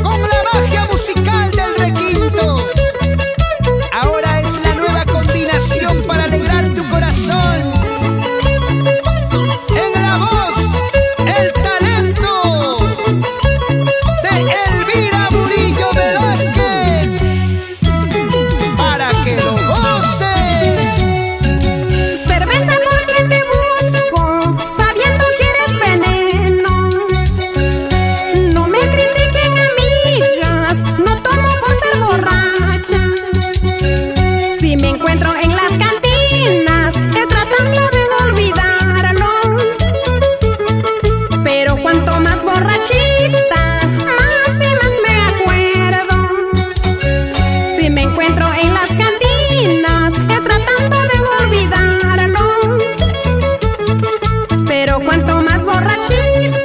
Con la magia musical del requinto, ahora es la nueva combinación para alegrar tu corazón. En la voz, el talento de Elvira Murillo Velázquez, para que lo goces. Cerveza porque te busco, sabiendo que eres veneno. No me critiquen, amigas, no tomo por ser borracha. Si me encuentro en las cantinas, es tratando de olvidarlo. Pero cuanto más borrachita, más y más me acuerdo. Si me encuentro en las cantinas, es tratando de olvidarlo. Pero cuanto más borrachita,